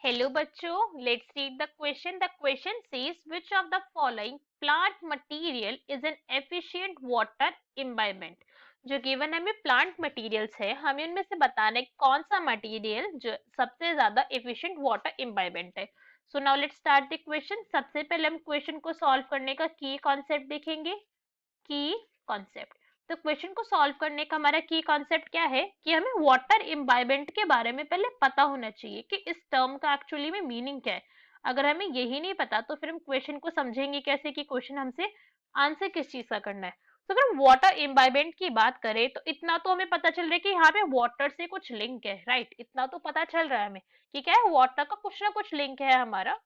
Hello बच्चों, let's read the question. The question says which of the following plant material is an efficient water imbibement. जो given हमें plant materials है, हमें उनमें से बताना है कौन सा material जो सबसे ज्यादा efficient water imbibement है. So now let's start the question. सबसे पहले हम question को solve करने का key concept देखेंगे. Key concept. तो क्वेश्चन को सॉल्व करने का हमारा की कॉन्सेप्ट क्या है कि हमें वाटर इम्बाइबेंट के बारे में पहले पता होना चाहिए कि इस टर्म का एक्चुअली में मीनिंग क्या है. अगर हमें यही नहीं पता तो फिर हम क्वेश्चन को समझेंगे कैसे कि क्वेश्चन हमसे आंसर किस चीज का करना है. तो अगर हम वाटर इम्बाइबेंट की बात करें तो इतना तो हमें पता चल रहा है कि यहाँ पे वाटर से कुछ लिंक है, राइट. इतना तो पता चल रहा है हमें कि क्या है, वाटर का कुछ ना कुछ लिंक है हमारा.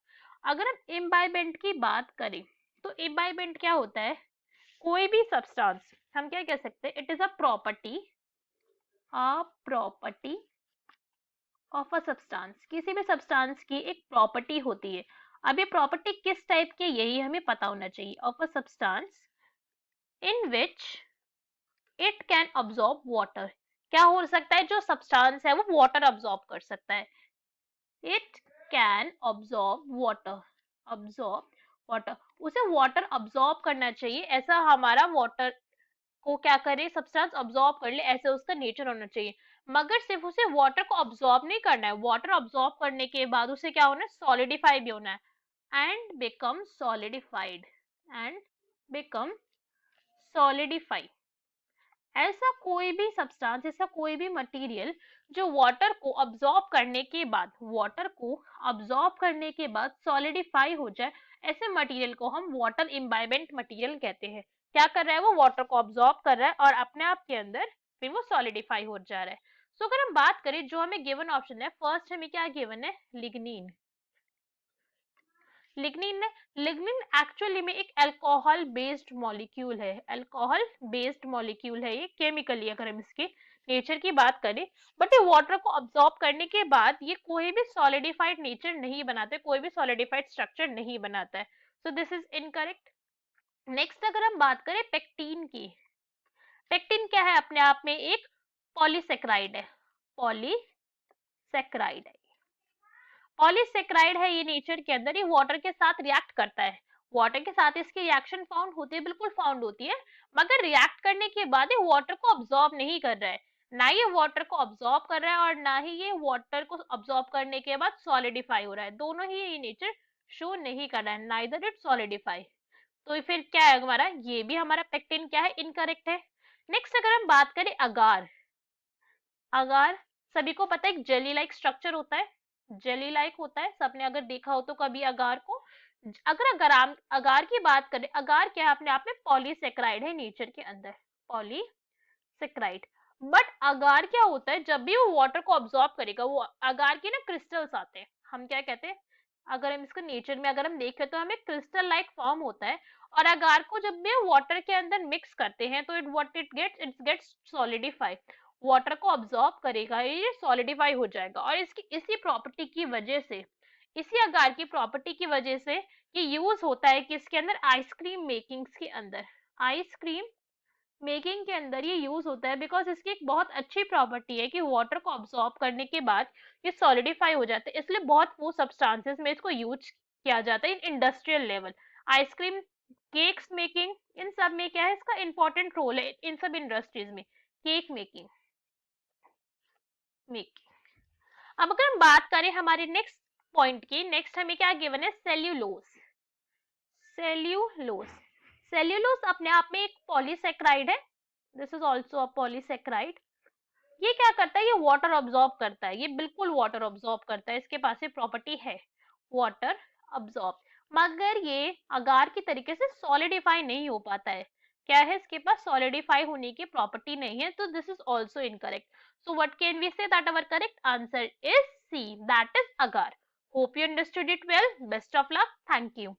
अगर हम इम्बाइबेंट की बात करें तो इम्बाइबेंट क्या होता है, कोई भी सब्सटेंस हम क्या कह सकते हैं, it is a property of a substance. किसी भी सब्सटेंस की एक प्रॉपर्टी होती है. अब ये प्रॉपर्टी किस टाइप की, यही हमें पता होना चाहिए. Of a substance in which it can absorb water. क्या हो सकता है, जो सब्सटेंस है वो वाटर अब्सॉर्ब कर सकता है. It can absorb water. उसे वाटर अब्सॉर्ब करना चाहिए, ऐसा हमारा वाटर को क्या करे, सब्सटेंस अब्सॉर्ब कर ले, ऐसे उसका नेचर होना चाहिए. मगर सिर्फ उसे वाटर को अब्सॉर्ब नहीं करना है, वाटर अब्सॉर्ब करने के बाद उसे क्या होना है, सॉलिडिफाई भी होना है. And become solidify. ऐसा कोई भी सब्सटेंस, ऐसा कोई भी मटेरियल जो वाटर को अब्सॉर्ब करने के बाद सॉलिडिफाई हो जाए, ऐसे मटेरियल को हम वाटर इम्बाइबेंट मटेरियल कहते हैं. क्या कर रहा है, वो वाटर को अब्सॉर्ब कर रहा है और अपने आप के अंदर फिर वो सॉलिडिफाई हो जा रहा है. सो अगर हम बात करें जो हमें गिवन ऑप्शन है, फर्स्ट हमें क्या गिवन है, लिग्निन. लिग्निन एक्चुअली में एक अल्कोहल बेस्ड मॉलिक्यूल है. ये केमिकली अगर हम इसके नेचर की बात करें, बट ये वाटर को अब्सॉर्ब करने के बाद ये कोई भी सॉलिडिफाइड नेचर नहीं बनाते, कोई भी सॉलिडिफाइड स्ट्रक्चर नहीं बनाता है. So this is incorrect. Next अगर हम बात करें पेक्टिन की, पेक्टिन क्या है, अपने आप में एक पॉलीसेक्राइड है. पॉलीसेक्राइड है ये नेचर के अंदर, ये वाटर के साथ रिएक्ट करता है. वाटर के साथ इसकी रिएक्शन फाउंड होती है, बिल्कुल फाउंड होती है, मगर रिएक्ट करने के बाद ये वाटर को अब्सॉर्ब नहीं कर रहा है. ना ये वाटर को अब्सॉर्ब कर रहा है और ना ही ये वाटर को अब्सॉर्ब करने के बाद सॉलिडिफाई हो रहा है. दोनों ही ये नेचर शो नहीं कर रहा है, नाइदर इट सॉलिडिफाई. तो फिर क्या है हमारा, ये भी हमारा पेक्टिन क्या है, इनकरेक्ट है. नेक्स्ट अगर हम बात करें अगार. अगार सभी को पता है एक जेली लाइक स्ट्रक्चर होता है, जेली लाइक होता है, सबने अगर देखा हो तो कभी अगार को. अगार की बात करें, अगार क्या है, अपने आप में पॉलीसेक्राइड है नेचर के अंदर, पॉलीसेक्राइड. बट अगार क्या होता है, जब भी वो वाटर को अब्सॉर्ब करेगा, वो अगार के ना क्रिस्टल्स आते हैं, हम क्या कहते हैं, अगर हम इसको नेचर में अगर हम देखें तो हमें क्रिस्टल लाइक फॉर्म होता है. और अगार को जब भी वाटर के अंदर मिक्स करते हैं तो इट गेट्स सॉलिडिफाई. वाटर को अब्सॉर्ब करेगा, ये सॉलिडिफाई हो जाएगा. और इसकी इसी प्रॉपर्टी की वजह से, इसी अगार की प्रॉपर्टी की वजह से ये यूज होता है कि इसके अंदर आइसक्रीम मेकिंग के अंदर ये यूज होता है. बिकॉज इसकी एक बहुत अच्छी प्रॉपर्टी है कि वाटर को अब्सॉर्ब करने के बाद ये सॉलिडिफाई हो जाता है, इसलिए बहुत वो सब्सटेंसेस में इसको यूज किया जाता है in industrial level. Ice cream, cakes making, इन सब में क्या है, इसका इंपॉर्टेंट रोल है इन सब इंडस्ट्रीज में, केक मेकिंग. अब अगर हम बात करें हमारे नेक्स्ट पॉइंट की, नेक्स्ट हमें क्या गिवन है, सेल्यूलोज अपने आप में एक पॉलीसेक्राइड है. This is also a polysaccharide. ये क्या करता है, ये वाटर अब्सॉर्ब करता है, ये बिल्कुल वाटर अब्सॉर्ब करता है, इसके पास ये प्रॉपर्टी है वाटर अब्सॉर्ब. मगर ये अगार की तरीके से सॉलिडिफाई नहीं हो पाता है. क्या है, इसके पास सॉलिडिफाई होने की प्रॉपर्टी नहीं है. तो this is also incorrect. So what can we say that our correct answer is C, that is agar. Hope you understood it well. Best of luck. Thank you.